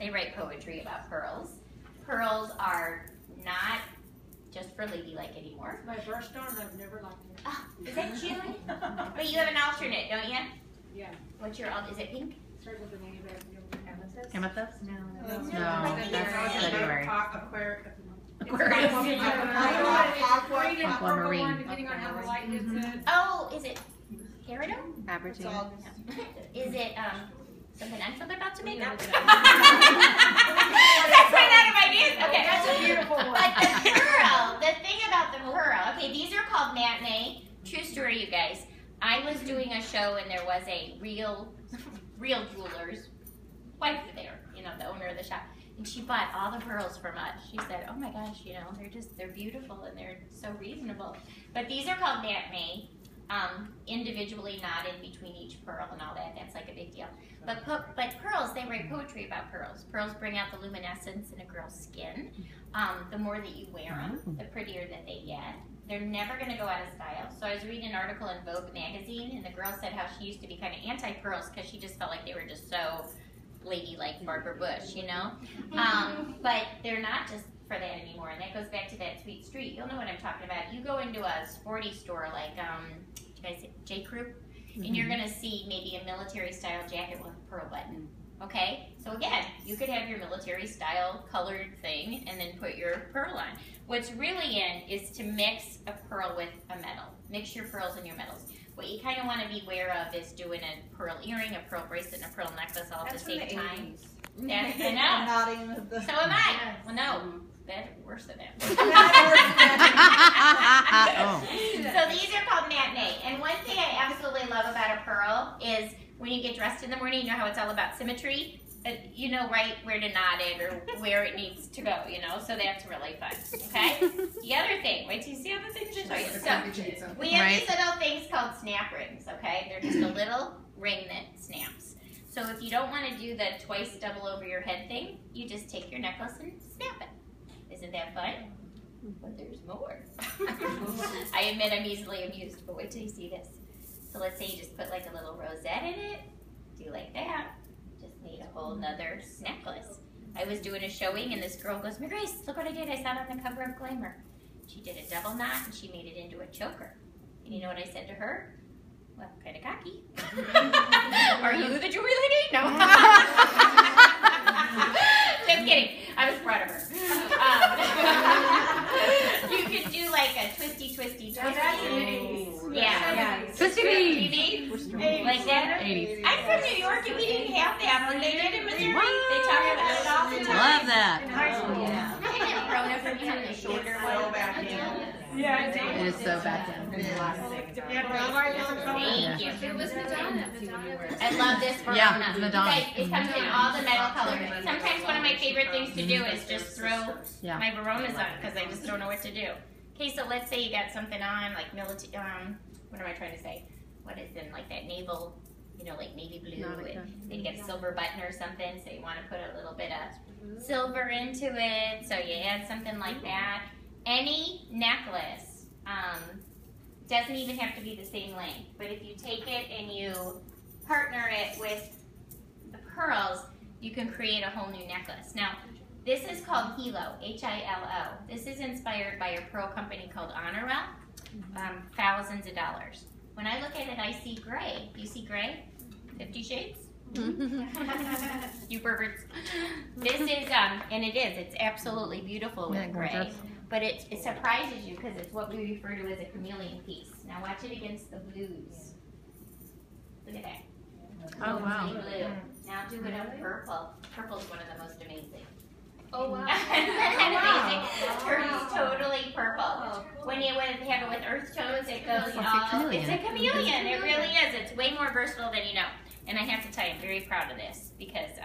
They write poetry about pearls. Pearls are not just for ladylike anymore. My birthstone, I've never liked it. Oh, is that June? But you have an alternate, don't you? Yeah. What's your alt? Is it pink? Starts with an A, but amethyst. Amethyst? No, No, that's that's February. Aquamarine. Depending on how the light hits it. Oh, is it peridot? Abertine. Is it something I'm about to make up? That's ran out of ideas. Okay, that's a beautiful one. But the pearl, the thing about the pearl, okay, these are called matinee. True story, you guys. I was doing a show and there was a real jeweler's wife there, you know, the owner of the shop. And she bought all the pearls from us. She said, oh my gosh, you know, they're beautiful and they're so reasonable. But these are called matinee, individually knotted between each pearl and all that. That's like a big deal. But pearls, they write poetry about pearls. Pearls bring out the luminescence in a girl's skin. The more that you wear them, the prettier that they get. They're never going to go out of style. So I was reading an article in Vogue magazine, and the girl said how she used to be kind of anti-pearls because she just felt like they were just so lady like Barbara Bush, you know? But they're not just for that anymore, and that goes back to that sweet street. You'll know what I'm talking about. You go into a sporty store like, you guys say J. Crew, and you're going to see maybe a military style jacket with a pearl button. Okay, so again, you could have your military style colored thing and then put your pearl on. What's really in is to mix a pearl with a metal. Mix your pearls and your metals. What you kind of want to be aware of is doing a pearl earring, a pearl bracelet, and a pearl necklace all at the same time. That's enough. So am I. Yes. Well, no, that's worse than that. So these are called matinee. And one thing I absolutely love about a pearl is when you get dressed in the morning, you know how it's all about symmetry? You know right where to knot it or where it needs to go, you know? So that's really fun, okay? The other thing, wait till you see all the things I show you. So we have these little things called snap rings, okay? They're just a little ring that snaps. So if you don't want to do the twice double over your head thing, you just take your necklace and snap it. Isn't that fun? But there's more. I admit I'm easily amused, but wait till you see this. So let's say you just put like a little rosette in it, do like that, just made a whole nother necklace. I was doing a showing and this girl goes, Grace, look what I did, I saw it on the cover of Glamour. She did a double knot and she made it into a choker. And you know what I said to her? Well, kind of cocky. Are you the jewelry lady? No. Just kidding. I was proud of her. You could do like a twisty. Yeah. Twisty. Like that? 80s. I'm from New York and we didn't have that, but they did in Missouri. They talk about it all the time. Love that. Yeah. Isn't it grown up when you have the shorter one? Yeah, It is so back in. Thank you. It was Madonna. I love this Verona. Yeah, Madonna. You guys, it comes in all the metal colors. Sometimes one of my favorite things to do is just throw my Veronas on because I just don't know what to do. Okay, so let's say you got something on like military. What am I trying to say? What is in like that naval, you know, like navy blue, and then you get a silver button or something. So you want to put a little bit of silver into it. So you add something like that. Any necklace doesn't even have to be the same length, but if you take it and you partner it with the pearls, you can create a whole new necklace. Now, this is called Hilo, H-I-L-O. This is inspired by a pearl company called Honorel, thousands of dollars. When I look at it, I see gray. Do you see gray? 50 Shades? You perverts. This is, and it is, it's absolutely beautiful with gray. But it surprises you because it's what we refer to as a chameleon piece. Now watch it against the blues. Look at that. Oh, wow. Blue. Now do it on purple. Purple's one of the most amazing. Oh, wow. It turns totally purple. When you have it with earth tones, it goes all, it's a chameleon. It really is. It's way more versatile than you know. And I have to tell you, I'm very proud of this because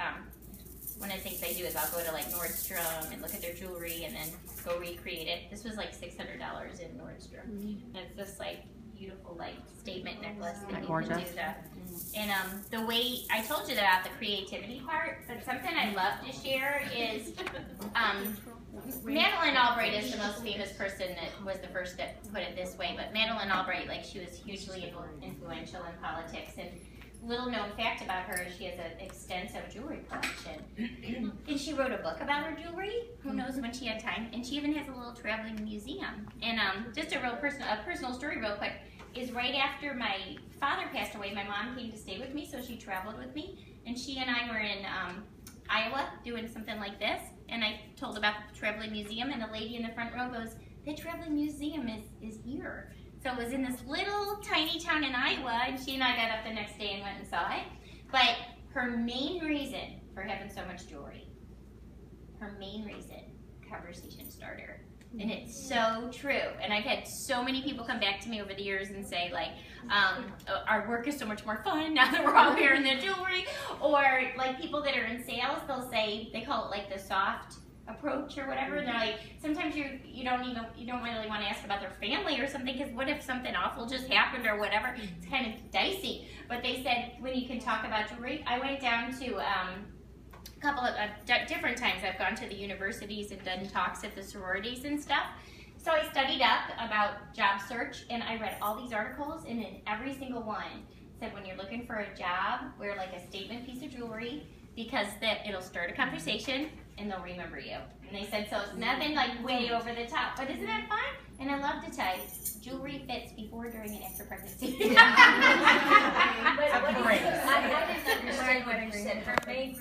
one of the things I do is I'll go to like Nordstrom and look at their jewelry and then go recreate it. This was like $600 in Nordstrom. And it's this like beautiful like statement necklace that you can do that. And the way I told you about the creativity part, but something I love to share is Madeleine Albright is the most famous person that was the first to put it this way. But Madeleine Albright, like she was hugely influential in politics. And little known fact about her is she has an extensive jewelry collection. And she wrote a book about her jewelry. Who knows when she had time? And she even has a little traveling museum. And just a personal story real quick, is right after my father passed away, my mom came to stay with me, so she traveled with me. And she and I were in Iowa doing something like this. And I told about the traveling museum, and the lady in the front row goes, the traveling museum is here. So it was in this little tiny town in Iowa, and she and I got up the next day and went and saw it. But her main reason for having so much jewelry, her main reason, conversation starter. And it's so true. And I've had so many people come back to me over the years and say, like, our work is so much more fun now that we're all wearing the jewelry. Or like people that are in sales, they'll say, they call it like the soft approach or whatever. And they're like, sometimes you don't really want to ask about their family or something, because what if something awful just happened or whatever? It's kind of dicey. But they said when you can talk about jewelry, I went down to a couple of different times. I've gone to the universities and done talks at the sororities and stuff. So I studied up about job search, and I read all these articles, and in every single one said when you're looking for a job, wear like a statement piece of jewelry, because it'll start a conversation and they'll remember you. And they said, so it's nothing like way over the top, but isn't that fun? And I love to tell you, jewelry fits before, during, and after pregnancy. I didn't understand what you said. Her main